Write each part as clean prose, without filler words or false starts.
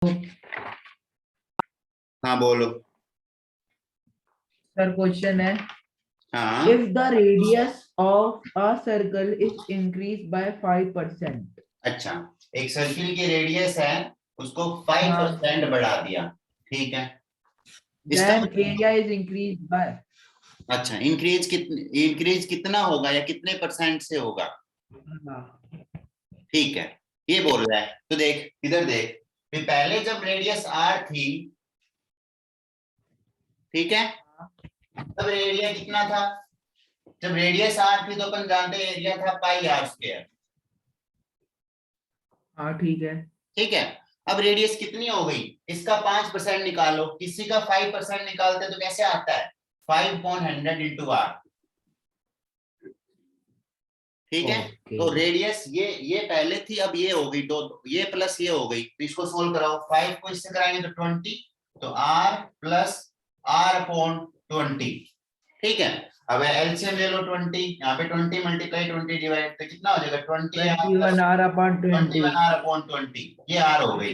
हाँ बोलो। Sir question है, हाँ if the radius of a circle is increase bye 5%। अच्छा, एक सर्किल की रेडियस है, उसको 5% बढ़ा दिया, ठीक है। इसका then area is increase by. अच्छा, इंक्रीज कितना होगा या कितने परसेंट से होगा, ठीक है, ये बोल रहा है। तो देख इधर देख कि पहले जब रेडियस आर थी, ठीक है, तब एरिया कितना था। जब रेडियस आर थी तो अपन जानते हैं एरिया था पाई आर स्क्वायर, हाँ ठीक है। ठीक है। अब रेडियस कितनी हो गई, इसका 5% निकालो, किसी का 5% निकालते तो कैसे आता है, 5/100 इंटू आर, ठीक है। ओके तो रेडियस ये पहले थी, अब ये हो गई, तो ये प्लस ये हो गई, तो इसको सोल्व कराओ, 5 को इससे कराएंगे तो 20, तो r प्लस r/20, ठीक है। अब एलसीएम ले लो 20, यहाँ पे 20 मल्टीप्लाई 20 डिवाइड, तो कितना हो जाएगा 21 R upon 20। 21r/20, ये r हो गई।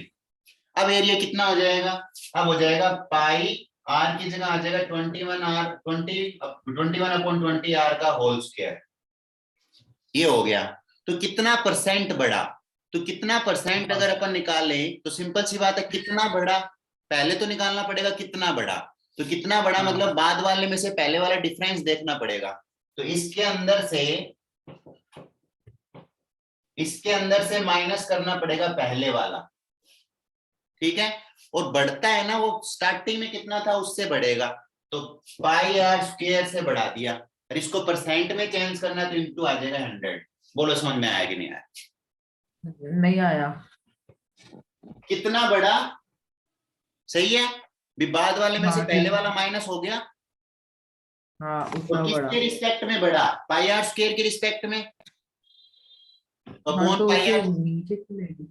अब एरिया कितना हो जाएगा, अब हो जाएगा पाई, आर की जगह आ जाएगा 21 आर का होल स्क्वायर, ये हो गया। तो कितना परसेंट बढ़ा, तो कितना परसेंट अगर अपन निकालें तो सिंपल सी बात है, कितना बढ़ा पहले तो निकालना पड़ेगा, कितना बढ़ा, तो कितना बढ़ा मतलब बाद वाले में से पहले वाला डिफरेंस देखना पड़ेगा। तो इसके अंदर से माइनस करना पड़ेगा पहले वाला, ठीक है। और बढ़ता है ना, वो स्टार्टिंग में कितना था उससे बढ़ेगा, तो पाई आर स्क्वायर से बढ़ा दिया, और इसको परसेंट में चेंज करना तो इंटू आ जाएगा 100। बोलो समझ में आया कि नहीं आया, नहीं आया। कितना बढ़ा, सही है, भी बाद वाले में से हाँ पहले ठीक। वाला माइनस हो गया। हाँ तो उतना बड़ा। किसके रिस्पेक्ट में बढ़ा, पाई आर स्क्वायर के रिस्पेक्ट में, हाँ अपॉन तो पाई उसे आर, नीचे चलेगी।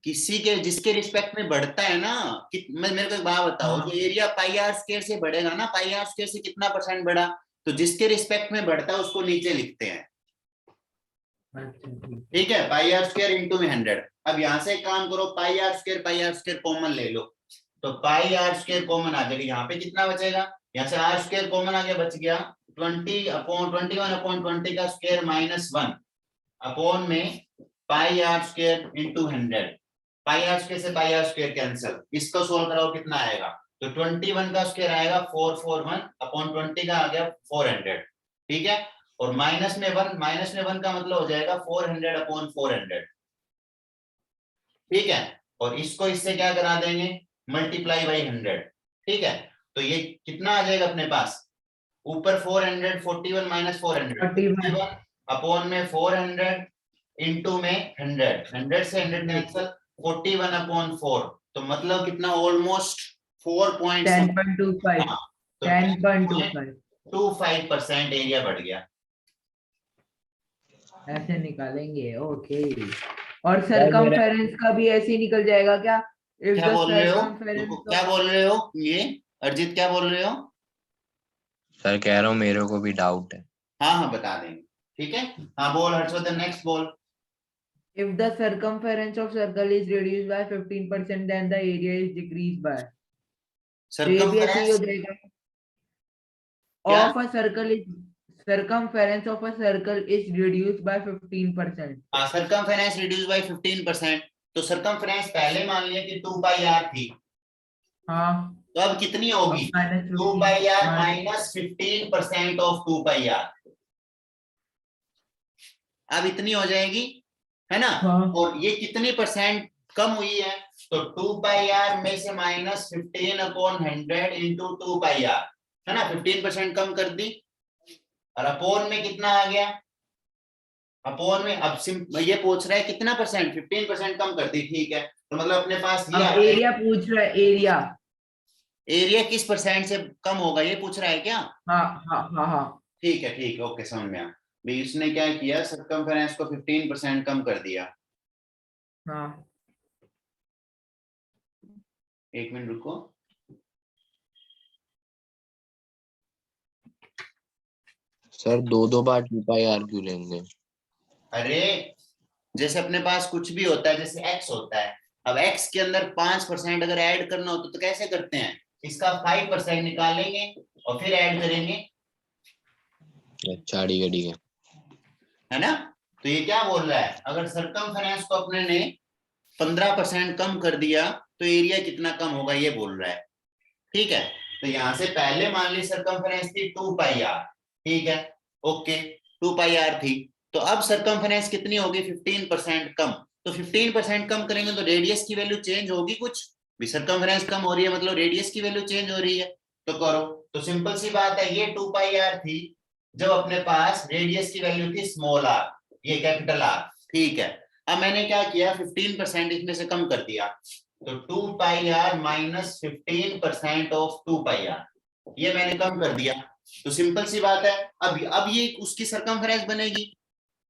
किसी के जिसके रिस्पेक्ट में बढ़ता है ना, मैं मेरे को एक बात बताओ, जो हाँ एरिया पाई आर स्क्वायर से बढ़ेगा ना, पाई आर स्क्वायर से कितना परसेंट बढ़ा, तो जिसके रिस्पेक्ट में बढ़ता है उसको नीचे लिखते हैं, अच्छा ठीक। ठीक है, पाई आर स्क्वायर इंटू में 100। अब यहां से एक काम करो, पाई आर स्क्वायर कॉमन ले लो, तो पाई आर स्क्वायर कॉमन आ जाएगा, यहाँ पे कितना बचेगा, यहाँ से आर स्क्वायर कॉमन आ गया, बच गया 20/21/20 का स्क्वायर -1 अपॉन में pi R square into 100। Pi R square से पाई आर स्क्वायर कैंसिल, इसको सोल्व कराओ कितना आएगा, तो 21 का स्क्वायर आएगा 441 अपॉन 20 का आ गया 400, ठीक है। और माइनस में वन का मतलब हो जाएगा 400 अपॉन 400, ठीक है। और इसको इससे क्या करा देंगे, मल्टीप्लाई बाई 100, ठीक है। तो ये कितना आ जाएगा अपने पास, ऊपर 400, 41 माइनस 400, 41। 41 अपॉन में 400 इंटू में 100, 100 से 100 कैंसिल, 41 अपॉन 4, तो मतलब कितना, ऑलमोस्ट 4 पॉइंट 10.25। हाँ, तो 10.25 10.25% एरिया बढ़ गया। ऐसे निकालेंगे। ओके। और सर मेरा सरकमफेरेंस का भी ऐसे ही निकल जाएगा क्या? इफ क्या द बोल रहे हो, सरकमफेरेंस क्या बोल रहे हो ये, अरिजीत क्या बोल रहे हो। सर कह रहा हूँ मेरे को भी डाउट है। हाँ हाँ बता देंगे, ठीक है। हाँ बोल हर्षवर्धन, नेक्स्ट बोल। if the circumference of circle is reduced by 15% then the area is decreased by। तो ये भी ऐसे ही हो सरकमफेरेंस जाएगा। क्या, of a circle is circumference of a circle is reduced by 15%। Circumference reduce by 15%, तो सरकमफेरेंस पहले मान लिया कि 2 पाई आर थी, हाँ। तो अब कितनी होगी, अब माइनस 2 15। पाई आर हाँ माइनस 15% ऑफ 2 पाई आर, अब इतनी हो जाएगी, है ना। हाँ। और ये कितनी परसेंट कम हुई है, तो 2 पाई आर में से -15 अपॉन 100 इंटू 2 पाई आर, है ना, 15% कम कर दी, और अपॉन में कितना आ गया, अपॉन में अब ये पूछ रहा है कितना परसेंट, 15% कम कर दी, ठीक है। तो मतलब अपने पास ये आ अब गया, एरिया पूछ रहा है, एरिया। एरिया किस परसेंट से कम होगा ये पूछ रहा है क्या, हाँ हाँ हाँ हाँ। ठीक है ओके समझ में आया। भाई उसने क्या किया, सरकमफेरेंस को 15% कम कर दिया, हाँ। एक मिनट रुको, सर दो दो बार 2 पाई आर क्यों लेंगे। अरे जैसे अपने पास कुछ भी होता है, जैसे x होता है, अब x के अंदर 5% अगर ऐड करना हो तो कैसे करते हैं, इसका 5% निकालेंगे और फिर ऐड करेंगे, अच्छा ठीक है है ना। तो ये क्या बोल रहा है, अगर सरकमफेरेंस को अपने ने 15% कम कर दिया तो एरिया कितना कम होगा, ये बोल रहा है। ठीक है, तो यहां से पहले मान ली सरकमफेरेंस थी 2 पाई आर, ठीक है, ओके 2 पाई आर थी, तो अब सरकमफेरेंस कितनी होगी, 15% कम। तो 15% कम करेंगे तो रेडियस की वैल्यू चेंज होगी कुछ भी, सरकमफेरेंस कम हो रही है मतलब रेडियस की वैल्यू चेंज हो रही है। तो करो, तो सिंपल सी बात है, ये 2 पाई आर थी जब अपने पास रेडियस की वैल्यू थी स्मॉल आर, ये कैपिटल आर, ठीक है। अब मैंने क्या किया, 15% इसमें से कम कर दिया, तो 2 pi R minus 15% of 2 pi R, ये मैंने कम कर दिया। तो सिंपल सी बात है, अब ये उसकी सरकमफेरेंस बनेगी,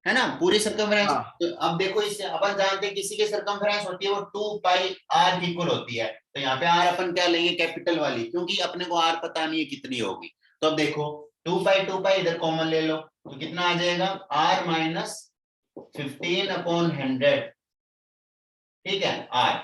है ना, पूरी सरकमफेरेंस। हाँ। तो अब देखो, इससे अपन जानते हैं किसी की सरकमफेरेंस होती है वो 2 पाई आर इक्वल होती है, तो यहाँ पे आर अपन क्या लेंगे, कैपिटल वाली, क्योंकि अपने को आर पता नहीं है कितनी होगी। तो अब देखो 2 पाई इधर कॉमन ले लो, तो कितना आ जाएगा, आर माइनस 15/100, ठीक है आर।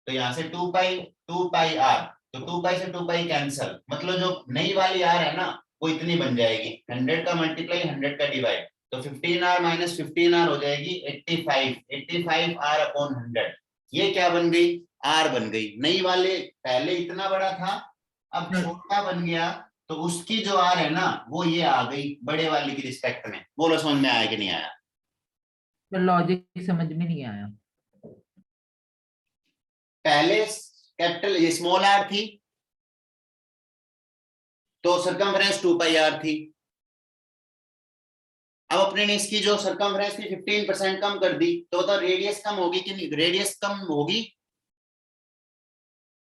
तो यहाँ से 2 पाई आर, तो 2 पाई से 2 पाई कैंसल, मतलब जो नई वाली आर है ना वो इतनी बन जाएगी, 100 का मल्टीप्लाई 100 का डिवाइड, तो 15r माइनस 15r हो जाएगी 85 आर अपॉन 100। ये क्या बन गई, आर बन गई। नई वाले पहले इतना बड़ा था, अब छोटा बन गया, तो उसकी जो आर है ना वो ये आ गई बड़े वाले की रिस्पेक्ट में। बोलो समझ में आया कि नहीं आया, तो लॉजिक समझ में नहीं आया। पहले कैपिटल ये स्मॉल आर थी तो सरकमफेरेंस 2 पाई आर थी, अब अपने ने इसकी जो सरकमफेरेंस थी 15% कम कर दी, तो बताओ रेडियस कम होगी कि नहीं, रेडियस कम होगी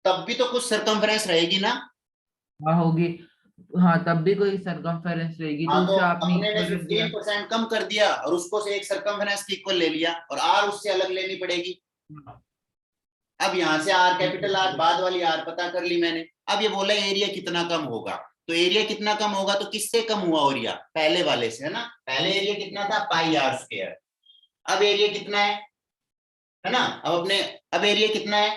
तब भी तो कुछ सरकमफेरेंस रहेगी ना। हाँ होगी। हाँ तब भी कोई सरकमफेरेंस रहेगी, हाँ, तो तो उसे आपने अपने ने इक्वल रख दिया। 15% कम कर दिया और उसको से एक सरकमफेरेंस की इक्वल ले लिया, और आर उससे अलग लेनी पड़ेगी। हाँ, अब यहाँ से आर ठीक है कैपिटल आर, बाद वाली आर पता कर ली मैंने। अब ये बोला एरिया कितना कम होगा, तो एरिया कितना कम होगा, तो किससे कम हुआ एरिया, पहले वाले से, है ना। पहले एरिया कितना था, पाई आर स्क्वायर, अब एरिया कितना है ना, अब एरिया कितना है,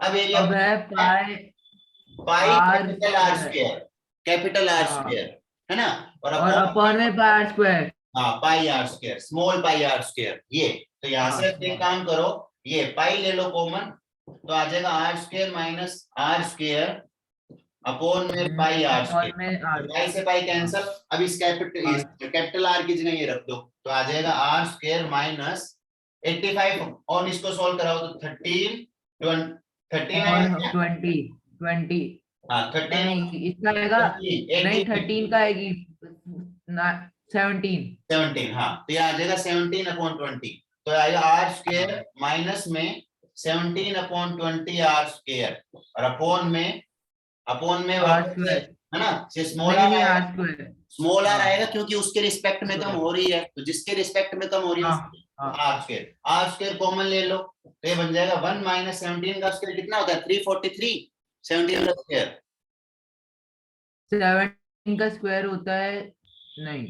अब एरिया अब है pi pi R capital R square. Square, capital R हाँ, स्क्वायर, है ना, और और अपॉन में पाई आर स्क्वायर। हाँ pi R square, small pi R square ये। तो यहाँ हाँ से एक काम करो, ये पाई ले लो कॉमन, तो आ जाएगा r square minus r square upon में पाई आर अपॉन स्क्वायर, में तो आर। पाई से पाई कैंसल। अब इस कैपिटल आर की जगह ये रख दो, तो आ जाएगा आर स्क्वायर माइनस 85, और इसको सोल्व कराओ तो 13 और आएगा क्या? 20 हाँ 13, नहीं इसका आएगा, नहीं 13 का आएगी 17। 17, हाँ तो ये आ जाएगा 17/20, तो आएगा आर स्क्वायर माइनस में 17/20 आर स्क्वायर, और अपॉन में आर वापस से, स्क्वायर, है ना, स्मॉल नहीं आर नहीं आएगा, आर स्क्वायर। स्मॉल आर हाँ आएगा क्योंकि उसके रिस्पेक्ट में कम हो रही है, तो जिसके रिस्पेक्ट में कम हो रही है हाँ उसकी हाँ। आर स्क्वायर कॉमन ले लो, तो ये बन जाएगा 1 माइनस 17 का स्क्वायर कितना होता है, 343, 17 का स्क्वायर 17 का स्क्वायर होता है, नहीं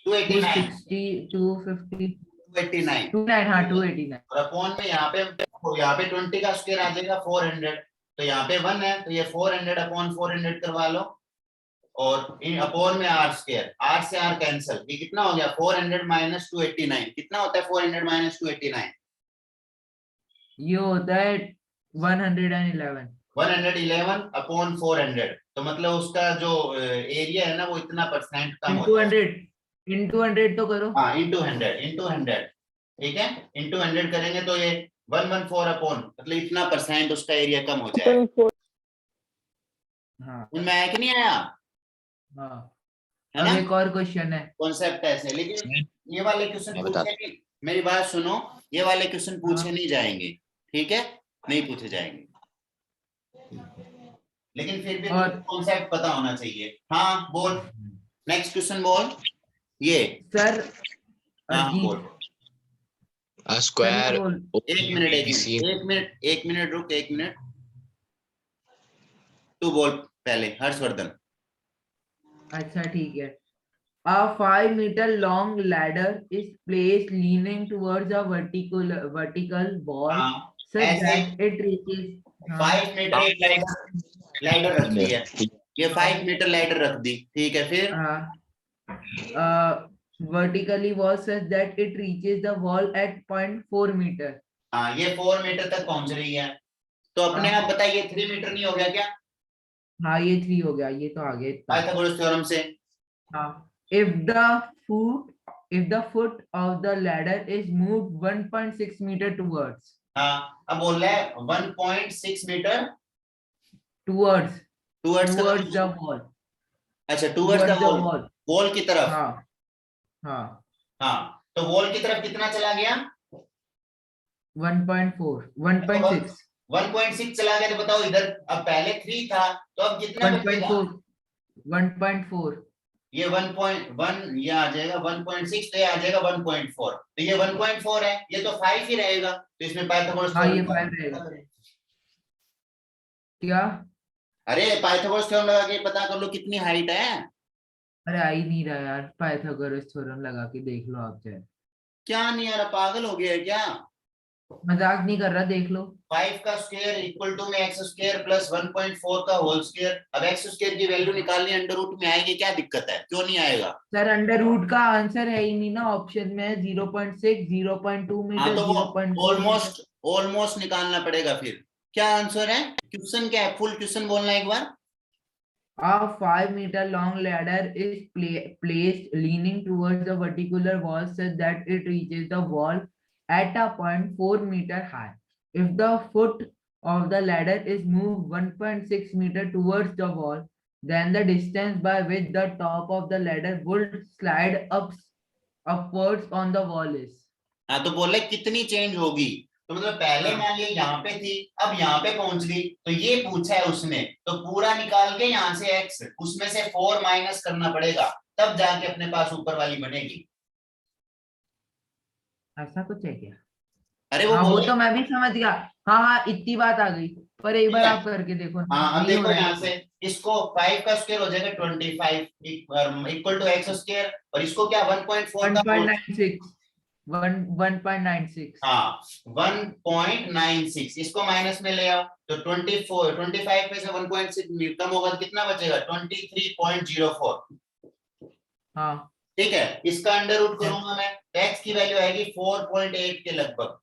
289, 260 250 289, 29, हाँ 289। और अपॉन में यहाँ पे 20 का स्क्वायर आ जाएगा 400, तो यहाँ पे 1 है तो ये 400/400 करवा लो, और इन अपॉन में आर स्क्वायर, आर से आर कैंसल, ये कितना हो गया 400 माइनस 289, कितना होता है 400 माइनस 289, ये होता है 111। 111/400, तो मतलब उसका जो एरिया है ना वो इतना परसेंट कम हो इंटू जाएगा। 100 तो करो। हाँ इंटू 100, ठीक है, इंटू 100 करेंगे तो ये 114 अपॉन, मतलब इतना परसेंट उसका एरिया कम हो जाएगा। हाँ उनमें आया कि नहीं आया, हाँ। है अब ना, एक और क्वेश्चन है। कॉन्सेप्ट ऐसे। लेकिन ये वाले क्वेश्चन मैं पूछे बताता नहीं, मेरी बात सुनो, ये वाले क्वेश्चन पूछे हाँ नहीं जाएंगे, ठीक है, नहीं पूछे जाएंगे, लेकिन फिर भी और तुम्हें कॉन्सेप्ट पता होना चाहिए। हाँ बोल, नेक्स्ट क्वेश्चन बोल, ये, सर हाँ हाँ, अजीत, बोल, सर ये स्क्वायर बोल। एक मिनट एक मिनट रुक, एक मिनट, तू बोल पहले, हर्षवर्धन। अच्छा ठीक है। A 5-meter long ladder is placed leaning towards a vertical wall हाँ such ऐसे that it reaches 5 मीटर एक लैडर रख दी है, ये 5 मीटर लैडर रख दी, ठीक है, फिर vertically wall such that it reaches the wall at 0.4 meter. हाँ ये 4 मीटर तक पहुंच रही है, तो अपने आप बताइए 3 मीटर नहीं हो गया क्या हाँ ये 3 हो गया, ये तो आ गया इतना। पाइथागोरस थ्योरम से? हाँ, if the foot of the ladder is moved 1.6 meter towards हाँ अब बोल रहा है 1.6 मीटर towards टूवर्ड्स का towards the wall, अच्छा towards the towards the wall, wall. Wall की तरफ, हाँ हाँ हाँ तो वॉल की तरफ कितना चला गया 1.4 1.6 1.6 चला गया, तो बताओ इधर अब पहले 3 था तो अब कितना बचेगा 1.4 ये 1.1 ये आ जाएगा 1.6, तो ये आ जाएगा 1.4, तो ये 1.4 है, ये तो 5 ही रहेगा, तो इसमें पाइथागोरस हाँ ये थ्योरम 5 रहेगा क्या? अरे पाइथागोरस थ्योरम लगा के पता कर लो कितनी हाइट है। अरे आ ही नहीं रहा यार, पाइथागोरस थ्योरम लगा के देख लो आप चाहे। क्या नहीं आ रहा, पागल हो गया है क्या? मजाक नहीं कर रहा, देख लो। 5 का स्क्वायर इक्वल टू में x स्क्वायर प्लस 1.4 का होल स्क्वायर, अब x स्क्वायर की वैल्यू निकालनी अंडर रूट में आएगी, क्या दिक्कत है, क्यों नहीं आएगा? सर अंडर रूट का आंसर है ही नहीं ना, ऑप्शन में 0.6 0.2 हाँ मीटर तो 0.4 ऑलमोस्ट ऑलमोस्ट निकालना पड़ेगा, फिर क्या आंसर है, क्वेश्चन क्या है, फुल क्वेश्चन बोलना एक बार। A 5 meter long ladder is placed leaning towards the vertical wall such that it reaches the wall at a point 4 meter high. If the foot of the ladder is moved 1.6 meter towards the wall, then the distance by which the top of the ladder would slide upwards on the wall is. हाँ तो बोले कितनी change होगी, तो मतलब पहले मान लिया यहाँ पे थी, अब यहाँ पे पहुंच गई, तो ये पूछा है उसने, तो पूरा निकाल के यहाँ से x उसमें से 4 माइनस करना पड़ेगा, तब जाके अपने पास ऊपर वाली बनेगी। ऐसा कुछ है क्या? अरे वो हाँ वो बोले तो मैं भी समझ गया। हाँ हाँ इतनी बात आ गई, पर एक बार आप करके देखो ना, हाँ अब नहीं हो देखो रहा है यहाँ तो। से इसको 5 का स्क्वायर हो जाएगा 25 इक्वल टू x स्क्वायर, और इसको क्या 1.4 का 1.96 1.96 हाँ 1.96, इसको माइनस में ले आओ तो 25 में से 1.6 कम होगा तो कितना बचेगा 23.04, हाँ ठीक है, इसका अंडर रूट करूंगा मैं तो x की वैल्यू आएगी 4.8 के लगभग,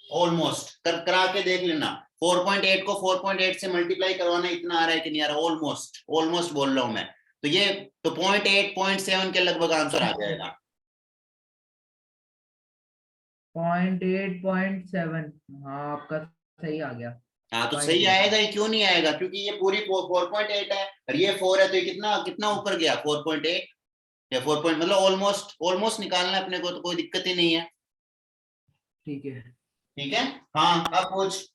ऑलमोस्ट करा के देख लेना, 4.8 को 4.8 से मल्टीप्लाई करवाना, इतना आ रहा है कि नहीं आ रहा, ऑलमोस्ट ऑलमोस्ट बोल रहा हूं मैं, तो ये तो 0.8 0.7 के लगभग आंसर आ जाएगा। 0.8 0.7 हाँ आपका सही आ गया। हाँ तो सही आएगा, ये क्यों नहीं आएगा, क्योंकि ये पूरी 4.8 है और ये 4 है, तो ये कितना कितना ऊपर गया 4.8 या 4 मतलब ऑलमोस्ट ऑलमोस्ट निकालना है अपने को, तो कोई दिक्कत ही नहीं है। ठीक है ठीक है हाँ अब पूछ,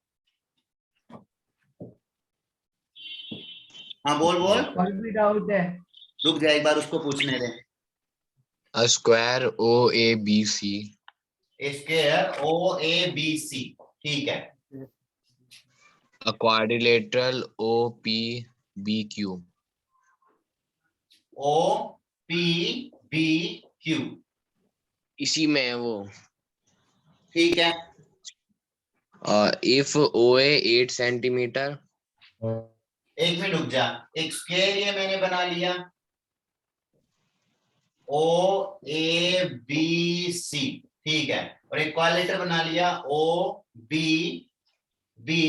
हाँ बोल बोल, और भी डाउट है? रुक जा एक बार उसको पूछने दे। A square OABC square O A B C, ठीक है, a quadrilateral OPBQ O P B Q, इसी में है वो। ठीक है, if OA 8 सेंटीमीटर, एक मिनट रुक जा, एक स्क्वायर ये मैंने बना लिया ओ ए बी सी, ठीक है, और एक क्वाड्रिलेटरल बना लिया O B B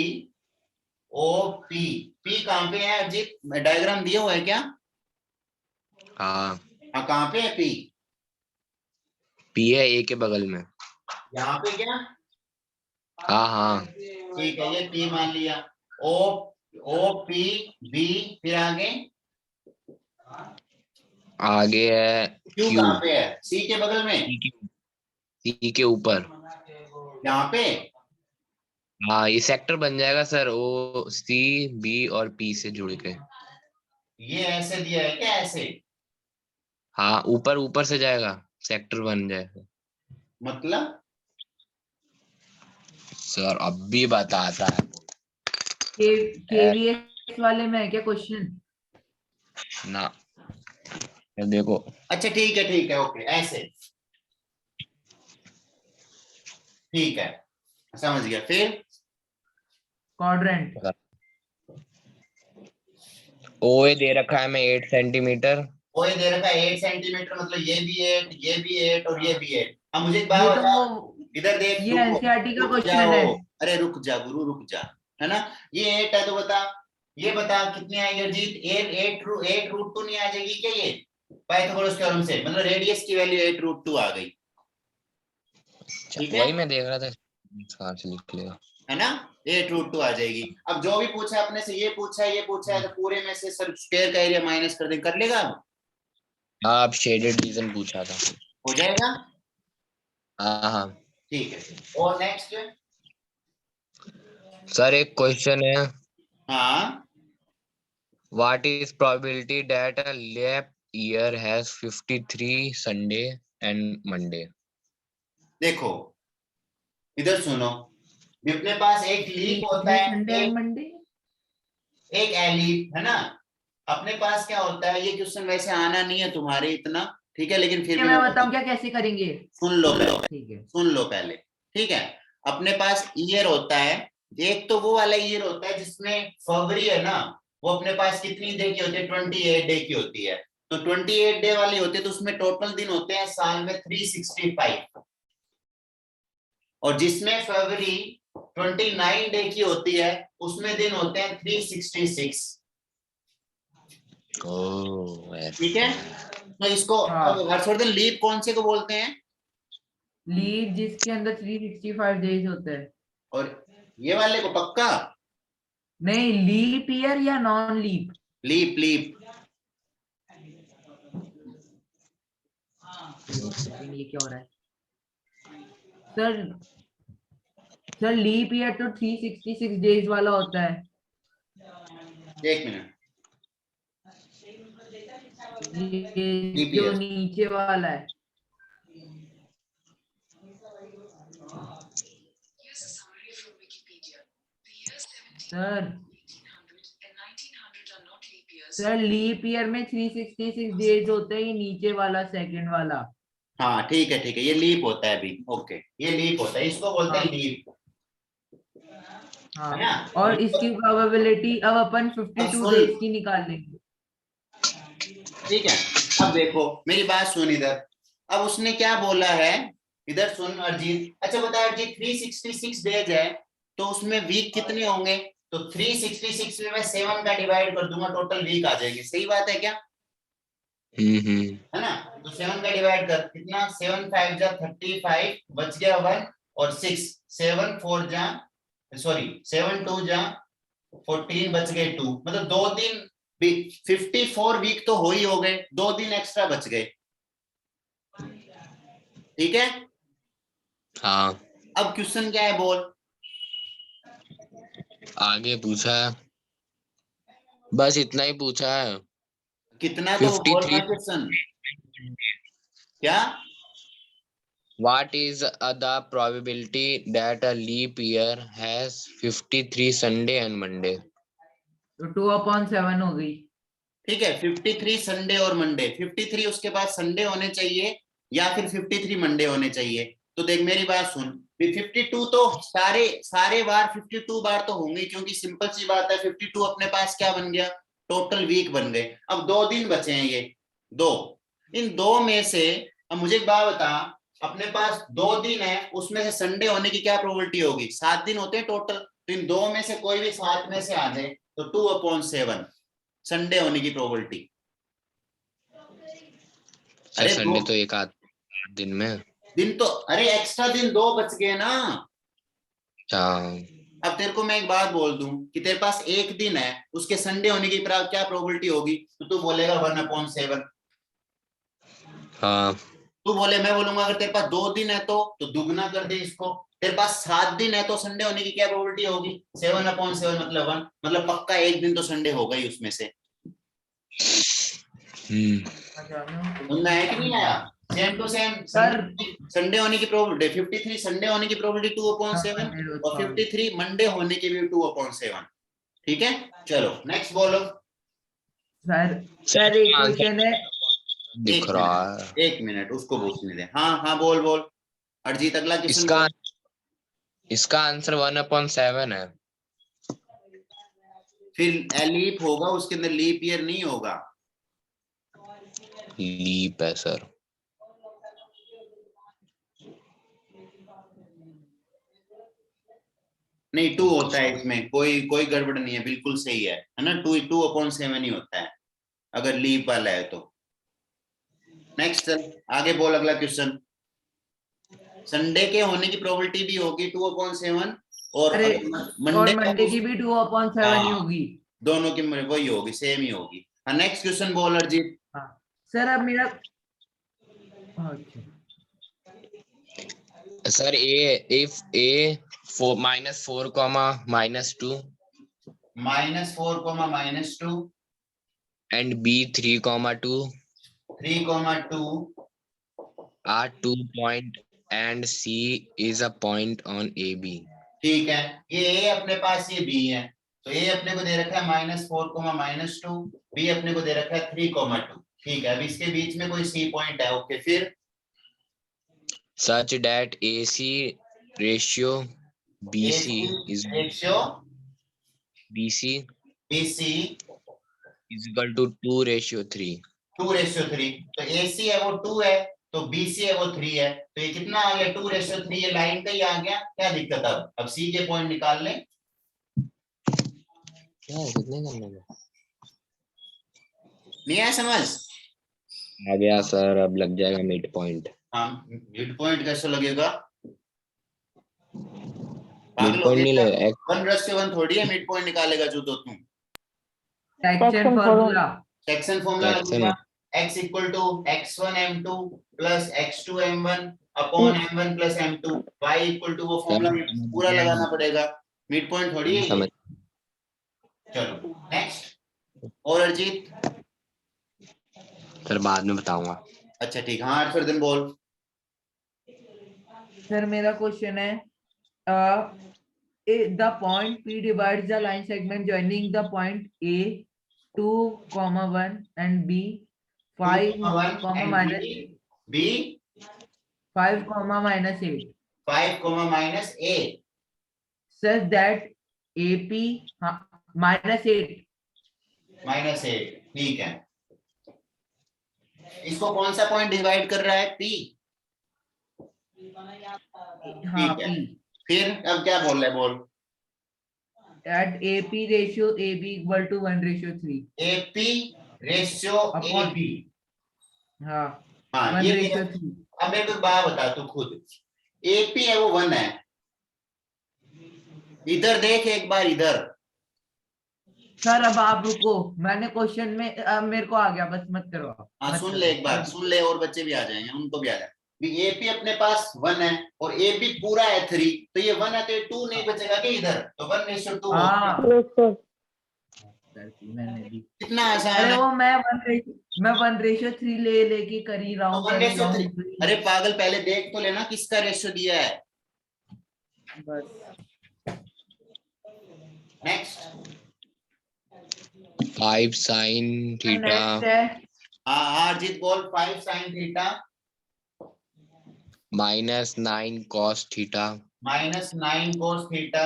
O P, P कहां पे है अजीत, डायग्राम दिया हुआ है क्या? हाँ हाँ कहां पे है पी? P है A के बगल में। यहाँ पे क्या? हाँ हाँ ठीक है, ये पी मान लिया, ओ ओ पी बी, फिर आगे आगे है क्यू Q, कहां पे है? सी के बगल में, C के ऊपर। यहाँ पे, हाँ ये सेक्टर बन जाएगा सर, O C B और P से जुड़ के। ये ऐसे दिया है क्या, ऐसे हाँ ऊपर ऊपर से जाएगा, सेक्टर बन जाएगा। मतलब सर अब भी बताता है केवीएस वाले में है क्या क्वेश्चन? ना, ये देखो। अच्छा ठीक है ओके, ऐसे ठीक है, समझ गया, फिर क्वाड्रेंट। ओए दे रखा है मैं 8 सेंटीमीटर। ओए दे रखा है 8 सेंटीमीटर, मतलब ये भी 8, ये भी 8 और ये भी 8। अब मुझे एक बात ये तो बता, वो इधर देख, ये एनसीईआरटी का रुक क्वेश्चन है। जाओ, अरे रुक जा गुरु, रुक जा, है ना। ये 8 है तो बता, ये बता कितनी आएगी अजीत, 8 रूट 2 नहीं आ जाएगी क्या ये पाइथागोरस थ्योरम से, मतलब रेडियस की वैल्यू 8 रूट 2 आ गई। ठीक है, वही मैं देख रहा था कहाँ से लिख लेगा, है ना, 8 रूट 2 आ जाएगी। अब जो भी पूछा अपने से, ये पूछा है, ये पूछा है, तो पूरे में से सर स्क्वायर का एरिया माइनस कर दे, कर लेगा अब, हाँ अब शेडेड रीजन पूछा था। हो जाएगा। हाँ हाँ ठीक है, और नेक्स्ट। सर एक क्वेश्चन है, हाँ what is probability that a leap year has 53 Sunday and Monday. देखो, इधर सुनो, अपने पास एक लीप होता है, संडे एंड मंडे। एक एलीप, है ना। अपने पास क्या होता है, ये क्वेश्चन वैसे आना नहीं है तुम्हारे इतना, ठीक है, लेकिन फिर भी मैं बताऊं क्या कैसे करेंगे। सुन लो पहले, ठीक है। सुन लो पहले, ठीक है। अपने पास ईयर होता है, एक तो वो वाला ईयर होता है जिसमें फरवरी है ना, वो अपने पास कितनी डे की होती है, 28 डे की होती है। तो 28 डे वाली होती है, तो उसमें टोटल दिन होते हैं साल में 365, और जिसमें फरवरी 29 डे की होती है, उसमें दिन होते हैं 366। ठीक है, तो इसको अब हर्षवर्धन लीप कौन से को बोलते हैं, लीव जिसके अंदर 365 डेज होते हैं। और ये वाले को पक्का, नहीं, लीप ईयर या नॉन लीप। Leap leap. ये क्या हो रहा है सर। सर लीप ईयर तो 366 डेज वाला होता है। एक मिनट, ये लीप जो ईयर, नीचे वाला है। सर सर लीप ईयर में 366 डेज होते हैं, ये नीचे वाला सेकंड वाला। हाँ ठीक है ठीक है, ये लीप होता है अभी, ओके, ये लीप होता है, इसको बोलते हैं लीप, है ना। हाँ, और इसकी प्रोबेबिलिटी अब अपन 52 सुन, डेज की निकाल लेंगे। ठीक है, अब देखो मेरी बात सुन इधर, अब उसने क्या बोला है, इधर सुन अरजीत, अच्छा बता अरजीत, 366 डेज है, तो उसमें वीक कितने होंगे, तो 366 में मैं 7 का डिवाइड कर दूंगा, टोटल वीक आ जाएंगे, सही बात है क्या, है ना। तो 7 का डिवाइड कर, कितना, 7 5 जा 35, बच गया 1 और 6, 7 4 जा, सॉरी 7 2 जा 14, बच गए 2, मतलब 2 दिन, 54 वीक तो हो गए, 2 दिन एक्स्ट्रा बच गए, ठीक है। हाँ अब क्वेश्चन क्या है बोल, आगे पूछा है, बस इतना ही पूछा है। कितना तो बोल रहा 53 क्वेश्चन, क्या, What is the probability that a leap year has 53 Sunday and Monday? तो 2/7 हो गई। ठीक है, 53 संडे और मंडे, 53 उसके बाद संडे होने चाहिए या फिर 53 मंडे होने चाहिए। तो देख मेरी बात सुन, 52 तो सारे सारे बार 52 बार तो होंगे, क्योंकि सिंपल सी बात है, 52 अपने पास क्या बन गया, टोटल वीक बन गए। अब 2 दिन बचे हैं, ये 2, इन 2 में से, अब मुझे एक बात बता, अपने पास 2 दिन है, उसमें से संडे होने की क्या प्रोबेबिलिटी होगी, 7 दिन होते हैं टोटल, तो इन 2 में से कोई भी 7 में से आ जाए, तो 2/7 संडे होने की प्रोबेबिलिटी। सर अरे संडे तो एक आध दिन में। दिन तो, अरे एक्स्ट्रा दिन 2 बच गए ना। हाँ अब तेरे को मैं एक बात बोल दूं कि तेरे पास एक दिन है, उसके संडे होने की क्या प्रोबेबिलिटी होगी, तो तू बोलेगा 1/7। हाँ तू बोले, मैं बोलूंगा अगर तेरे पास 2 दिन है तो दुगना कर दे इसको। तेरे पास 7 दिन है तो संडे होने की क्या प्रोबेबिलिटी होगी, 7/7 मतलब 1, मतलब पक्का एक दिन तो संडे होगा ही उसमें से। समझ में आया कि नहीं आया, same to same, sir Sunday होने की प्रोबेबिलिटी 53, संडे होने की प्रोबेबिलिटी 2/7, और 53 मंडे होने की भी 2/7। ठीक है, चलो नेक्स्ट बोलो। सर एक क्वेश्चन है। दिख रहा है। एक मिनट उसको पूछने दे, हाँ हाँ बोल बोल अरजीत, अगला क्वेश्चन इसका बोल। इसका आंसर 1/7 है। फिर लीप होगा, उसके अंदर लीप ईयर नहीं होगा। लीप है सर। नहीं, 2 होता है इसमें, कोई कोई गड़बड़ नहीं है, बिल्कुल सही है ना। 2/7 ही होता है अगर लीप वाला है तो। नेक्स्ट सर, आगे बोल अगला क्वेश्चन। संडे के होने की प्रोबेबिलिटी भी होगी 2/7, और अरे मंडे और मंडे की भी 2/7 ही होगी। दोनों की वही होगी, सेम ही होगी। हाँ, नेक्स्ट क्वेश्चन बोल अर्जित। हाँ सर, अब मेरा अच्छा sir if a -4, -2 -4, and b 3, 2 3, are 2 point and c is a point on AB. ठीक है। ये ए अपने पास, ये बी है, तो ए अपने को दे रखा है -4, -2, बी अपने को दे रखा है 3, 2। ठीक है, अब इसके बीच में कोई सी पॉइंट है। ओके, फिर Such that AC ratio BC is ratio BC BC is equal to 2:3. 2/3। तो एसी है वो 2 है, तो बीसी है वो 3 है, तो ये कितना आ गया 2/3, ये लाइन का ही आ गया। क्या दिक्कत? अब सी के पॉइंट निकाल लें। क्या है, कितने करने में नहीं आया समझ? आ गया सर, अब लग जाएगा मिड पॉइंट। हाँ, मिड पॉइंट कैसे लगेगा? मिड पॉइंट नहीं लगेगा, 1/1 थोड़ी है, मिड पॉइंट निकालेगा जो तो तुम section formula. Section formula section लगेगा। x equal to x1 m2 plus x2 m1 upon m1 plus m2, y equal to वो फॉर्मूला पूरा लगाना पड़ेगा, मिड पॉइंट थोड़ी है ये। चलो नेक्स्ट। और अरजीत? सर बाद में बताऊंगा। अच्छा ठीक, हाँ फिर दिन बोल। सर मेरा क्वेश्चन है, the point P divides the line segment joining the point A 2,1 and B 5, 2,1 and minus b 5, -8 5, such that AP -8 -8। ठीक है, इसको कौन सा पॉइंट डिवाइड कर रहा है? P। हाँ ठीक है, P फिर अब क्या बोल रहा है बोल। at AP ratio AB equal to 1/3। AP ratio Upon- AB। हाँ हाँ 1/3। अब मेरे को बात बता तू खुद, AP है वो 1 है। इधर देख एक बार, इधर। सर अब आप रुको, मैंने क्वेश्चन में मेरे को आ गया, बस मत करो आप, हाँ मत सुन करो। ले एक बार, सुन ले, और बच्चे भी आ जाएंगे, उनको भी आ जाए। AP अपने पास 1 है और AB पूरा है 3, तो ये 1 है तो ये 2 नहीं बचेगा कि इधर, तो 1/2 हो हाँ गया। मैंने भी, कितना आसान अरे है। वो मैं 1/3 ले लेके कर ही रहा हूँ, कर ही रहा 1/3। हूँ। अरे पागल, पहले देख तो लेना किसका रेशियो दिया है। बस नेक्स्ट। 5 sin थीटा नेक्स्ट है हाँ अर्जित बोल। 5 sin theta -9 cos theta -9 cos theta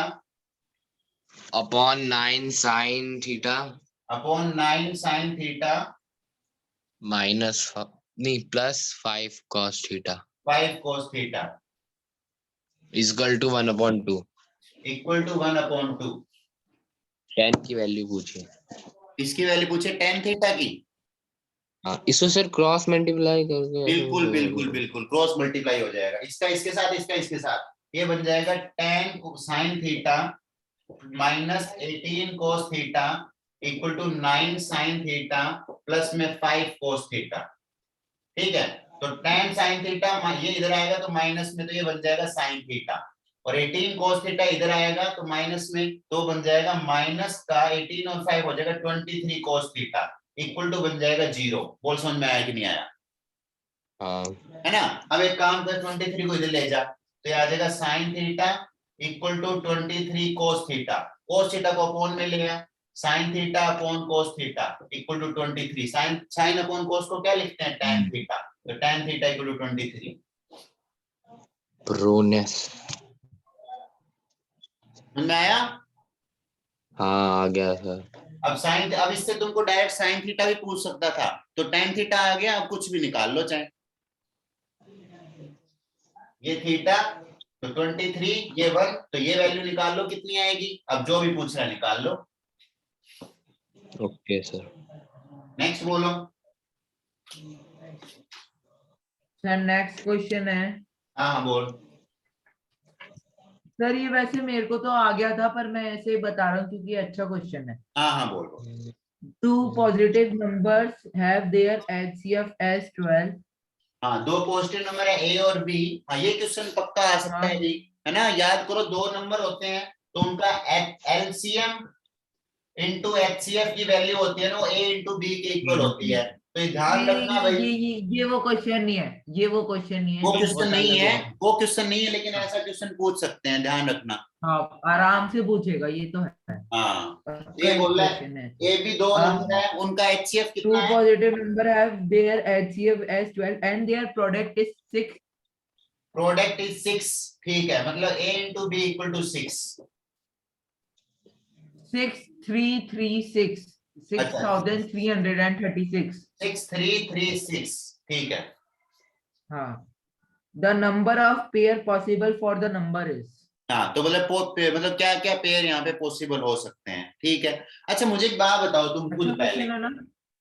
upon 9 sin theta upon 9 sin theta +5 cos theta 5 cos theta is equal to 1/2। Equal to 1/2। 10 की वैल्यू पूछिए। इसकी वैल्यू पूछे tan थीटा की। हाँ, इसको सर क्रॉस मल्टीप्लाई करके बिल्कुल बिल्कुल बिल्कुल, क्रॉस मल्टीप्लाई हो जाएगा, इसका इसके साथ, इसका इसके साथ, ये बन जाएगा tan sin theta -18 cos theta equal to 9 sin theta plus में 5 cos थीटा। ठीक है, तो tan sin थीटा ये इधर आएगा तो माइनस में, तो ये बन जाएगा sin थीटा, और 18 cos थीटा इधर आएगा तो माइनस में, तो बन जाएगा माइनस का 18 और 5 हो जाएगा 23 cos थीटा इक्वल टू बन जाएगा 0। बोल समझ में आया कि नहीं आया? हाँ है ना। अब एक काम कर, 23 को इधर ले जा, तो ये आ जाएगा sin theta equal to 23 cos theta. cos theta को अपॉन में ले आ, sin theta upon cos theta equal to 23। sin upon cos को क्या लिखते हैं? tan थीटा, तो tan थीटा इक्वल टू 23। प्रोनेस। समझ में आया? हाँ आ गया सर। अब साइन, अब इससे तुमको डायरेक्ट साइन थीटा भी पूछ सकता था, तो tan थीटा आ गया, अब कुछ भी निकाल लो चाहे, ये थीटा तो 23, ये 1, तो ये वैल्यू निकाल लो कितनी आएगी, अब जो भी पूछ रहा है निकाल लो। Okay sir. नेक्स्ट बोलो। सर नेक्स्ट क्वेश्चन है, हाँ बोल। सर ये वैसे मेरे को तो आ गया था, पर मैं ऐसे ही बता रहा हूँ क्योंकि ये अच्छा क्वेश्चन है। हाँ बोलो। Two positive numbers have their HCF as 12. हाँ, दो पॉजिटिव नंबर है ए और बी, हाँ ये क्वेश्चन पक्का आ सकता है हाँ। जी, है ना। याद करो, दो नंबर होते हैं तो उनका एलसीएम इंटू एचसीएफ की वैल्यू होती है ना, वो ए इंटू बी के इक्वल होती है, तो ये ध्यान रखना भाई। ये वो क्वेश्चन नहीं है, ये वो क्वेश्चन नहीं है, वो ये क्वेश्चन बहुत नहीं अलग है, होगा। वो क्वेश्चन नहीं है, लेकिन हाँ। ऐसा क्वेश्चन पूछ सकते हैं, ध्यान रखना। हाँ आराम से पूछेगा, ये तो है, हाँ, पक्का ये एक बोल रहा है क्वेश्चन है। ए भी दो नंबर है, उनका एचसीएफ Two कितना है। positive number have their HCF as 12 and their product is 6. Product is 6, ठीक है, मतलब ए इंटू बी इक्वल टू 6। 6336, अच्छा, 6336. 6336, ठीक है। हाँ, the number of pair possible for the number is. हाँ, तो मतलब क्या क्या पेयर यहाँ पे पॉसिबल हो सकते हैं, ठीक है। अच्छा मुझे एक बात बताओ तुम खुद अच्छा पहले, क्वेश्चन है ना।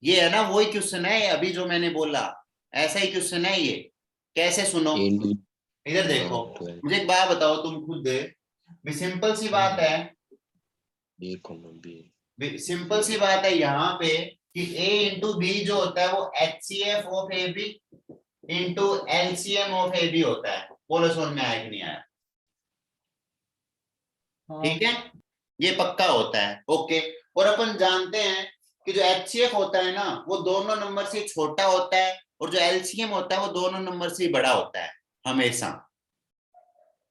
ये है ना वही क्वेश्चन है अभी जो मैंने बोला, ऐसा ही क्वेश्चन है ये, कैसे सुनो, इंटू इधर देखो, 12 मुझे एक बात बताओ तुम खुद, सिंपल सी बात है, बी कॉमन बी। सिंपल सी बात है यहाँ पे कि a इंटू बी जो होता है वो HCF of A B into LCM of A B होता है। बोलो समझ में आया कि नहीं आया, ठीक है, ये पक्का होता है, ओके। और अपन जानते हैं कि जो HCF होता है ना वो दोनों नंबर से छोटा होता है, और जो LCM होता है वो दोनों नंबर से बड़ा होता है हमेशा,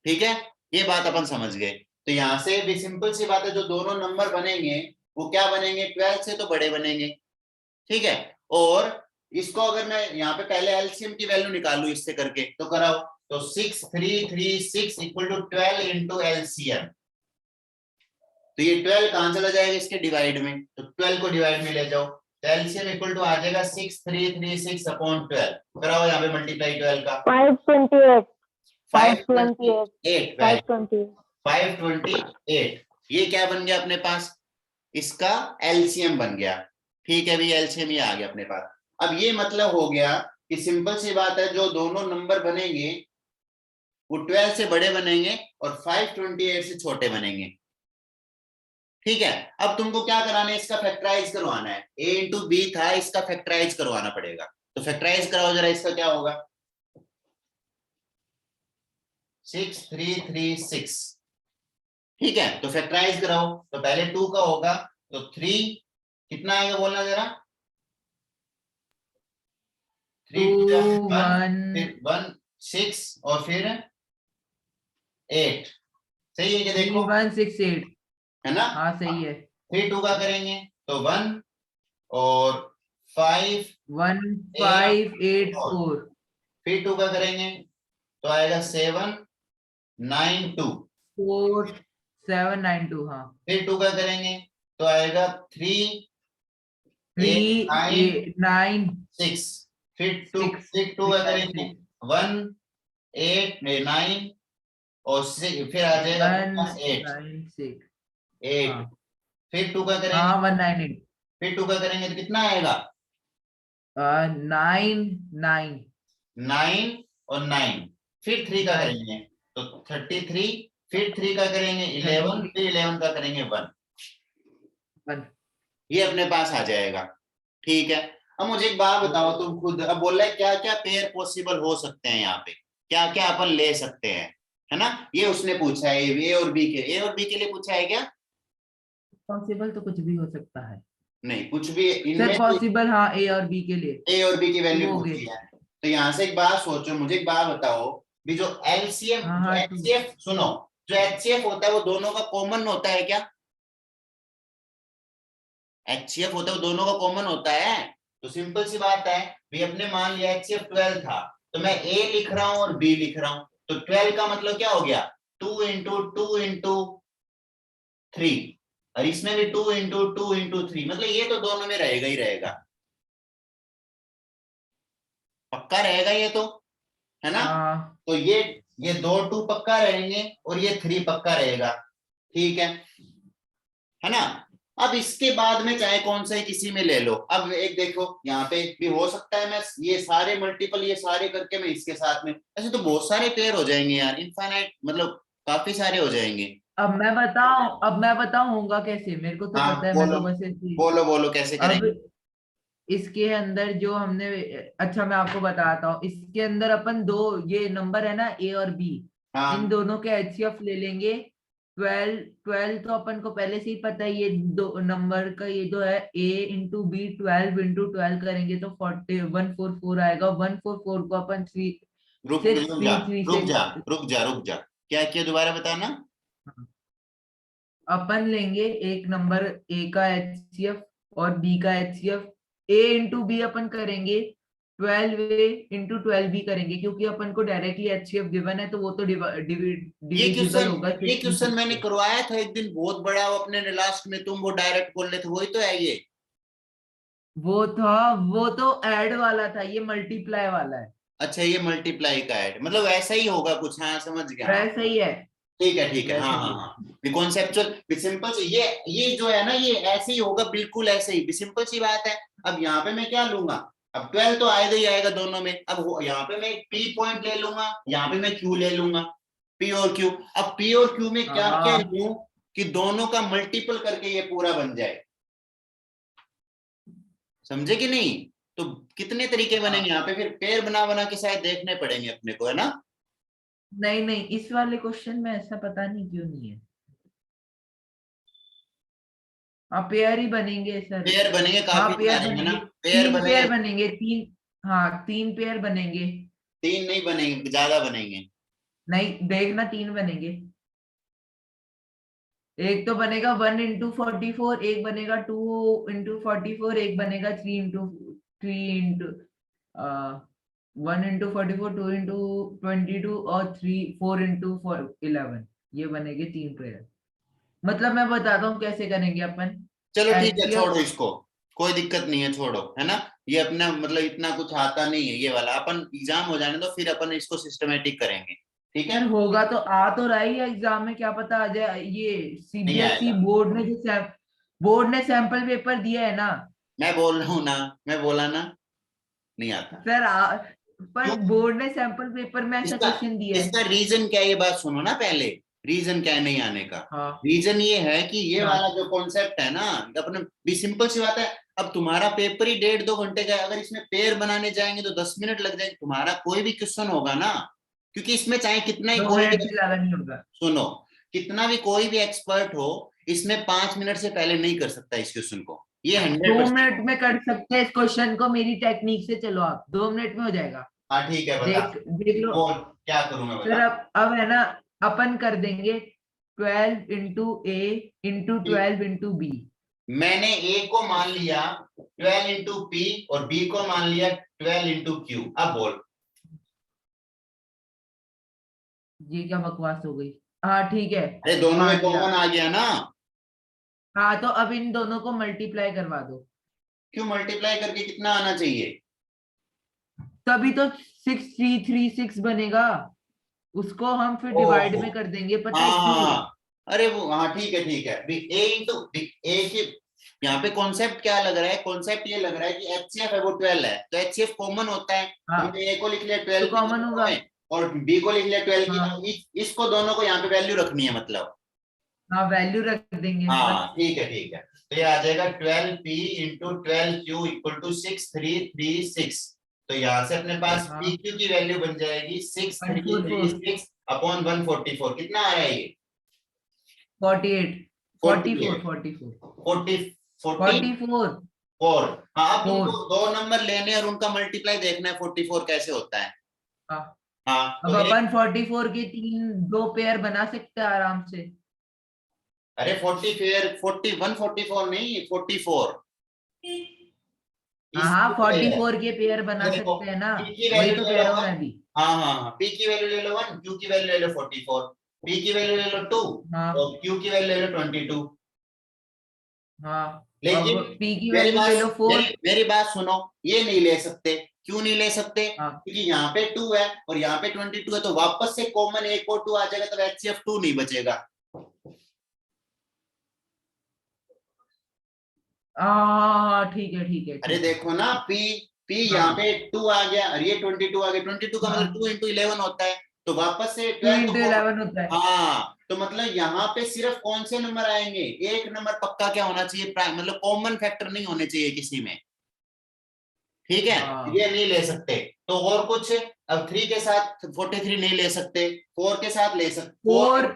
ठीक है, ये बात अपन समझ गए। तो यहाँ से भी सिंपल सी बात है, जो दोनों नंबर बनेंगे वो क्या बनेंगे, 12 से तो बड़े बनेंगे, ठीक है। और इसको अगर मैं यहाँ पे पहले एलसीएम की वैल्यू निकालू इससे करके, तो कराओ, तो 6336 इक्वल टू 12 इंटू एलसीएम, तो ये 12 कहां चला जाएगा इसके डिवाइड में, तो 12 को डिवाइड में ले जाओ, तो एलसीएम इक्वल टू आ जाएगा 6336 अपॉन 12, कराओ यहाँ पे मल्टीप्लाई 12 का 528 528, 528 528, ये क्या बन गया अपने पास, इसका एलसीएम बन गया, ठीक है भी, एलसीएम ये आ गया अपने पास। अब ये मतलब हो गया कि सिंपल सी बात है, जो दोनों नंबर बनेंगे वो 12 से बड़े बनेंगे और 528 से छोटे बनेंगे, ठीक है। अब तुमको क्या कराना है, इसका फैक्टराइज करवाना है, a इंटू बी था, इसका फैक्टराइज करवाना पड़ेगा, तो फैक्टराइज कराओ जरा, इसका क्या होगा 6336, ठीक है, तो फैक्टराइज कराओ, तो पहले 2 का होगा, तो 3 कितना आएगा बोलना जरा, 3 2 1 1 6 और फिर 8, सही है, ये देखो 3168, है ना। हाँ सही है। 3 2 का करेंगे तो 1 और 5, 1584, फिर 2 का करेंगे तो आएगा 7 9 2, 4792, हाँ फिर 2 का करेंगे तो आएगा 3 8 9 9 6, फिर 2 6 का करेंगे 1 8 9 और 6, फिर आ जाएगा 8 196, 8, हाँ फिर 2 का करेंगे, हाँ 198, फिर 2 का करेंगे तो कितना आएगा 9 9 और 9, फिर 3 का 9, करेंगे तो 33, फिर 3 का करेंगे 11, फिर 11 का करेंगे 1, 1। ये अपने पास आ जाएगा, ठीक है। अब मुझे एक बात बताओ तुम खुद, अब बोल रहे क्या क्या पेयर पॉसिबल हो सकते हैं, यहाँ पे क्या क्या अपन ले सकते हैं, है ना, ये उसने पूछा है, ए और बी के, ए और बी के लिए पूछा है क्या, पॉसिबल तो कुछ भी हो सकता है नहीं कुछ भी, सर, इनमें पॉसिबल हाँ ए और बी के लिए ए और बी की वैल्यू हो पूछी गए। है, तो यहाँ से एक बात सोचो, मुझे एक बात बताओ भी, जो एलसीएम हाँ जो हाँ एचसीएफ सुनो, जो एचसीएफ होता है वो दोनों का कॉमन होता है क्या, एचसीएफ होता है वो दोनों का कॉमन होता है, तो सिंपल सी बात है भी, अपने मान लिया एचसीएफ 12 था, तो मैं ए लिख रहा हूं और बी लिख रहा हूं, तो 12 का मतलब क्या हो गया 2 इंटू 2 इंटू 3, और इसमें भी 2 into 2 into 3, मतलब ये तो दोनों में रहेगा ही रहेगा, पक्का रहेगा ये तो, है ना। हाँ तो ये 2 2 पक्का रहेंगे और ये 3 पक्का रहेगा, ठीक है ना। अब इसके बाद में चाहे कौन सा ही किसी में ले लो, अब एक देखो यहाँ पे भी हो सकता है मैं ये सारे मल्टीपल ये सारे करके मैं इसके साथ में, ऐसे तो बहुत सारे पेयर हो जाएंगे यार, इनफाइनाइट, मतलब काफी सारे हो जाएंगे। अब मैं बताऊं होगा कैसे, मेरे को तो हाँ पता है, मैं बोलो, तो बस ऐसे बोलो बोलो कैसे अब करेंगे। इसके अंदर जो हमने, अच्छा मैं आपको बताता हूँ, इसके अंदर अपन दो ये नंबर है ना ए और बी, इन हाँ दोनों के एचसीएफ ले लेंगे। 12 12 तो अपन को पहले से ही पता है, ये दो नंबर का ये जो है ए इंटू बी, 12 into 12 करेंगे तो 144 आएगा। 144 को अपन थ्री रुक सिक्स रुक जा थ्री थ्री रुक से जा रुक जा रुक जा, क्या किया दोबारा बताना। अपन लेंगे एक नंबर ए का एचसीएफ और बी का एचसीएफ। ए इंटू बी अपन करेंगे 12 a into 12 भी करेंगे, क्योंकि अपन को डायरेक्टली एचसीएफ गिवन है, तो वो तो ये डिविजिबल क्वेश्चन होगा ये 6 क्वेश्चन into मैंने 6 करवाया था एक दिन, बहुत बड़ा, वो अपने लास्ट में तुम वो डायरेक्ट बोल रहे थे, वही तो है ये। वो तो ऐड वाला था, ये मल्टीप्लाई वाला है। अच्छा ये मल्टीप्लाई का है, मतलब वैसा ही होगा कुछ, हाँ समझ गया, हाँ वैसा ही है, ठीक है, हाँ वैसा हाँ ही है। हाँ, कॉन्सेप्चुअल सिंपल से ये जो है ना, ये ऐसे ही होगा, बिल्कुल ऐसे ही सिंपल सी बात है। अब यहाँ पे मैं क्या लूंगा, अब 12 तो आएगा ही आएगा दोनों में, अब यहाँ पे मैं पी पॉइंट ले लूंगा, यहाँ पे मैं क्यू ले लूंगा, पी और क्यू। अब पी और क्यू में क्या क्या हाँ लूं कि दोनों का मल्टीपल करके ये पूरा बन जाए, समझे कि नहीं। तो कितने तरीके बनेंगे हाँ। यहाँ पे, फिर पेयर बना बना के शायद देखने पड़ेंगे अपने को, है ना। नहीं नहीं, इस वाले क्वेश्चन में ऐसा पता नहीं क्यों नहीं है। हाँ पेयर ही बनेंगे सर। पेयर बनेंगे, हाँ काफी पेयर सारे, है ना। बनेंगे, पेयर तीन बनेंगे, पेयर बनेंगे, तीन, हाँ 3 पेयर बनेंगे। 3 नहीं बनेंगे, ज्यादा बनेंगे। नहीं देखना, 3 बनेंगे। एक तो बनेगा 1 into 44, एक बनेगा 2 into 44, एक बनेगा 3 into 1 into 44, 2 into 22 और 4 into 11, ये बनेंगे 3 पेयर। मतलब मैं बताता हूँ कैसे करेंगे अपन। चलो ठीक है, छोड़ो एचसीएफ, इसको, कोई दिक्कत नहीं है, छोड़ो, है ना। ये अपना मतलब इतना कुछ आता नहीं है ये वाला, अपन एग्जाम हो जाने दो फिर अपन इसको सिस्टमेटिक करेंगे, ठीक है। सर होगा तो आ तो रहा ही है एग्जाम में, क्या पता आ जाए। ये नहीं सीबीएसई आएगा, बोर्ड ने सैंपल पेपर दिया है ना मैं बोल रहा हूँ ना, मैं बोला ना, नहीं आता। सर। पर क्यों, बोर्ड ने सैंपल पेपर में ऐसा इसका क्वेश्चन दिया है। इसका रीजन क्या है, ये बात सुनो ना पहले, रीजन क्या है नहीं आने का। हाँ रीजन ये है कि ये वाला हाँ जो कॉन्सेप्ट है ना, अपने भी सिंपल सी बात है। अब तुम्हारा पेपर ही 1.5 2 घंटे का है, अगर इसमें पेयर बनाने जाएंगे तो 10 मिनट लग जाएंगे, तुम्हारा कोई भी क्वेश्चन होगा ना, क्योंकि इसमें चाहे कितना ही दो कोई भी, मिनट से ज्यादा नहीं होगा। सुनो, कितना भी कोई भी एक्सपर्ट हो, इसमें 5 मिनट से पहले नहीं कर सकता इस क्वेश्चन को, ये 100%। 2 मिनट में कर सकते हैं इस क्वेश्चन को, मेरी टेक्निक से चलो, आप 2 मिनट में हो जाएगा। हाँ ठीक है, बता, देख देख लो बोल क्या करूं मैं, सर। बता। अब है ना, अपन कर देंगे 12 into A into 12 into B। मैंने ए को मान लिया 12 into P और बी को मान लिया 12 into Q, अब बोल। ये क्या बकवास हो गई। हाँ ठीक है, अरे दोनों में मान लिया। कॉमन आ गया ना। हाँ तो अब इन दोनों को मल्टीप्लाई करवा दो। क्यों, मल्टीप्लाई करके कितना आना चाहिए। तभी तो 6336 बनेगा। उसको हम फिर डिवाइड ओहो, में कर देंगे, पता हाँ है हाँ क्यों। हाँ। अरे वो हाँ ठीक है, ए इंटू ए की, यहाँ पे कॉन्सेप्ट क्या लग रहा है, कॉन्सेप्ट ये लग रहा है कि एचसीएफ है वो 12 है, तो एचसीएफ कॉमन होता है, हाँ हमने ए को लिख लिया तो 12 की कॉमन जगह होगा। में और बी को लिख लिया 12 की, हाँ अब इसको दोनों को यहाँ पे वैल्यू रखनी है मतलब। हाँ वैल्यू रख देंगे बस। हाँ ठीक है, तो ये आ जाएगा 12p into 12q = 6336, तो यहाँ से अपने पास हाँ pq की वैल्यू बन जाएगी 144, 6336 अपॉन 144, कितना आ रहा है ये 48, 44, 48 44, 40 44 44। हाँ अब तुमको 4। दो नंबर लेने और उनका मल्टीप्लाई देखना है 44 कैसे होता है। हाँ हाँ अब तो एक, अपन 44 के दो पेयर बना सकते हैं आराम से। अरे 41 44 नहीं 44, हाँ हाँ इसकी है, 44 के पेयर बना ये देखो, सकते हैं ना। पी की वही वैल्यू तो ले कह लो रहा हूँ 1, मैं भी। हाँ पी की वैल्यू ले लो 1, क्यू की वैल्यू ले लो 44, पी की वैल्यू ले लो 2 हाँ और क्यू की वैल्यू ले लो 22, हाँ, लेकिन अब p की मेरी वैल्यू बात ले लो 4। मेरी बात सुनो, ये नहीं ले सकते। क्यों नहीं ले सकते? हाँ, क्योंकि यहाँ पे 2 है और यहाँ पे 22 है, तो वापस से कॉमन 1 और 2 आ जाएगा, तो HCF 2 नहीं बचेगा। ठीक है, ठीक है, अरे ठीक है। देखो ना, P यहाँ हाँ, पे 2 आ गया और ये 22 आ गया, 22 का मतलब हाँ, 2 into 11 होता है, तो वापस से 2 12 into तो 11 होता है। हाँ, तो मतलब यहाँ पे सिर्फ कौन से नंबर आएंगे? एक नंबर पक्का क्या होना चाहिए, प्राइम, मतलब कॉमन फैक्टर नहीं होने चाहिए किसी में। ठीक है, हाँ, ये नहीं ले सकते। तो और कुछ, अब 3 के साथ 43 नहीं ले सकते, 4 के साथ ले सकते, 4।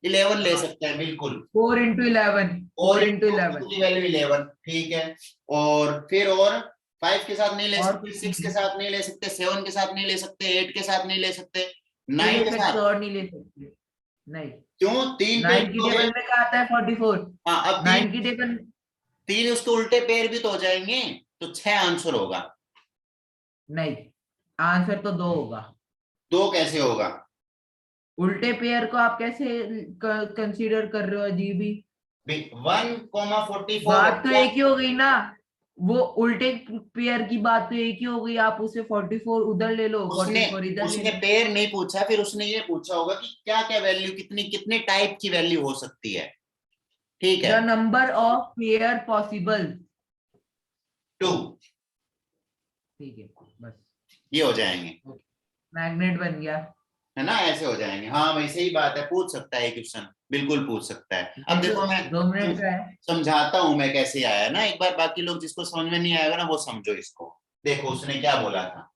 11 ले हाँ, सकते हैं बिल्कुल। 4 into 11, और 4 into इंटू 11। की वैल्यू 11, ठीक है। और फिर और 5 के साथ नहीं ले और सकते, कुछ 6 के नहीं, साथ नहीं ले सकते, 7 के साथ नहीं ले सकते, 8 के साथ नहीं ले सकते, नहीं 9 ले के सकते, साथ। और नहीं ले सकते। नहीं, क्यों? 3 पे 9 की टेबल में क्या आता है? 44। हाँ, अब 9 की टेबल। 3 उसके उल्टे पैर भी तो हो जाएंगे, तो 6 आंसर होगा। नहीं, आंसर तो 2 होगा। 2 कैसे होगा? उल्टे पेयर को आप कैसे कंसीडर कर रहे हो? अजीब ही 1,44 बात तो एक ही हो गई ना। वो उल्टे पेयर की बात तो एक ही हो गई, आप उसे 44 उधर ले लो, उसने 44 इधर ले उसने लो। पेयर नहीं पूछा, फिर उसने ये पूछा होगा कि क्या क्या वैल्यू, कितनी कितने टाइप की वैल्यू हो सकती है। ठीक है, the number of pair possible. 2 ठीक है, बस। ये हो जाएंगे, मैग्नेट बन गया। है ना, ऐसे हो जाएंगे। हाँ भाई, सही बात है, पूछ सकता है क्वेश्चन, बिल्कुल पूछ सकता है। अब ये तो देखो मैं 2 मिनट का है। समझाता हूं मैं कैसे आया ना, एक बार बाकी लोग जिसको समझ में नहीं आएगा ना वो समझो इसको। देखो उसने क्या बोला था,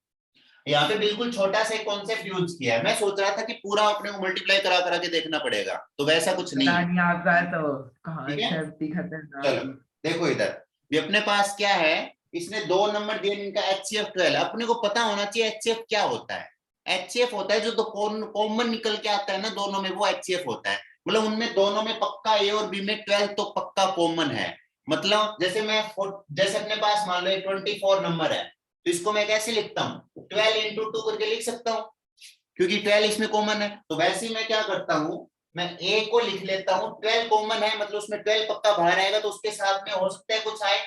यहाँ पे बिल्कुल छोटा सा कॉन्सेप्ट यूज किया है। मैं सोच रहा था कि पूरा अपने को मल्टीप्लाई करा करा के देखना पड़ेगा, तो वैसा कुछ नहीं पता है। नहीं आपका तो कहाँ ठीक है, से इतनी खतरनाक चलो ही। देखो इधर भी अपने पास क्या है, इसने 2 नंबर दिए, इनका HCF 12। अपने को पता होना चाहिए HCF क्या होता है। HCF होता है जो तो कॉमन निकल के आता है ना दोनों में, वो HCF होता है। मतलब उनमें दोनों में पक्का A और B में 12 तो पक्का कॉमन है। मतलब जैसे अपने पास मान लो 24 नंबर है, तो इसको मैं कैसे लिखता हूँ, 12 into 2 करके लिख सकता हूँ, क्योंकि 12 इसमें कॉमन है। तो वैसे ही मैं क्या करता हूँ, मैं ए को लिख लेता हूँ, 12 कॉमन है, मतलब उसमें 12 पक्का बाहर आएगा, तो उसके साथ में हो सकता है कुछ आए,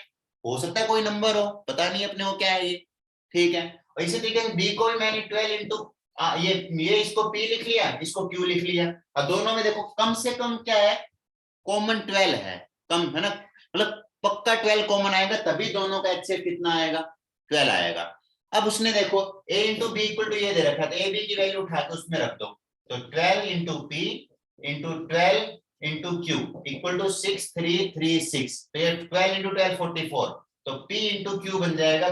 हो सकता है कोई नंबर हो, पता नहीं अपने को क्या है ये। ठीक है, और इसी तरीके से बी को भी मैंने 12 इंटू ये इसको पी लिख लिया, इसको क्यू लिख लिया। और दोनों में देखो कम से कम क्या है, कॉमन 12 है, कम है ना, मतलब पक्का 12 कॉमन आएगा, तभी दोनों का HCF कितना आएगा, 12 आएगा। अब उसने देखो a into B equal to ये दे रखा था, ए बी की वैल्यू उठा के उसमें रख दो, तो 12 into P into 12 into Q equal to 6336, तो ये 12 इंटू 12 44, तो p इंटू क्यू बन जाएगा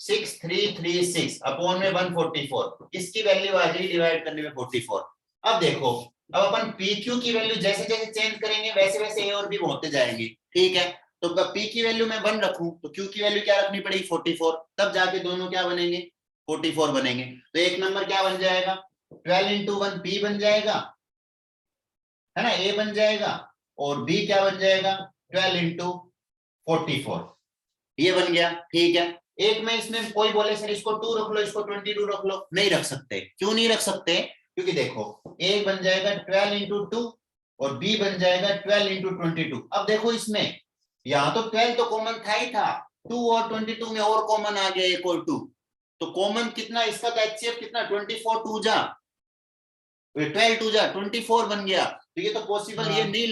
6336 अपॉन में 144, इसकी वैल्यू आ जाएगी डिवाइड करने में 44। अब देखो, अब अपन पी क्यू की वैल्यू जैसे जैसे चेंज करेंगे वैसे वैसे ए और बी होते जाएंगे। ठीक है, तो पी की वैल्यू मैं 1 रखूं, तो क्यू की वैल्यू क्या रखनी पड़ेगी, 44, तब जाके दोनों क्या बनेंगे, 44 बनेंगे। तो एक नंबर क्या बन जाएगा, 12 इंटू 1 पी बन जाएगा, है ना, ए बन जाएगा, और बी क्या बन जाएगा, 12 इंटू 44, ये बन गया। ठीक है, एक में इसमें कोई बोले सर इसको 2 रख लो, इसको 22 रख लो, नहीं रख सकते। क्यों नहीं रख सकते? क्योंकि देखो ए बन जाएगा 12 इंटू 2 और बी बन जाएगा 12 इंटू 22। अब देखो इसमें यहाँ तो 12 तो कॉमन था ही था, 2 और 22 में और कॉमन आ गया 1 और 2, तो कॉमन कितना इसका, तो HCF कितना, 24 2 जा 12 2 जा 24 बन गया, तो ये तो पॉसिबल ये हाँ। नहीं